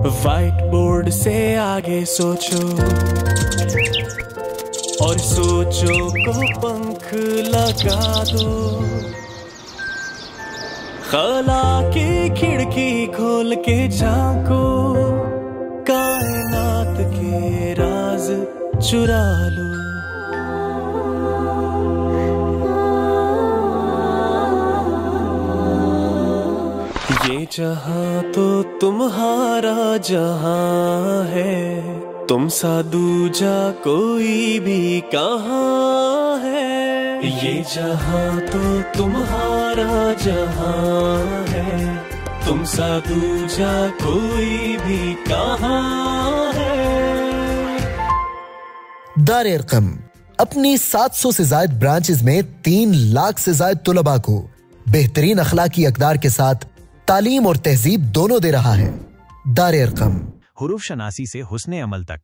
White board से आगे सोचो और सोचो को पंख लगा दो। ख्याला की खिड़की खोल के झांको, कायनात के राज चुरा लो। ये जहां तो तुम्हारा जहां है, तुम सा दूजा कोई भी कहाँ है। ये जहां तो तुम्हारा जहां है, तुम सा दूजा कोई भी कहाँ है। दार-ए-अर्कम अपनी 700 से ज्यादा ब्रांचेस में 3 लाख से ज्यादा तुलबा को बेहतरीन अखलाकी अक़दार के साथ तालीम और तहजीब दोनों दे रहा है। दार-ए-अर्कम हुरूफ शनासी से हुस्ने अमल तक।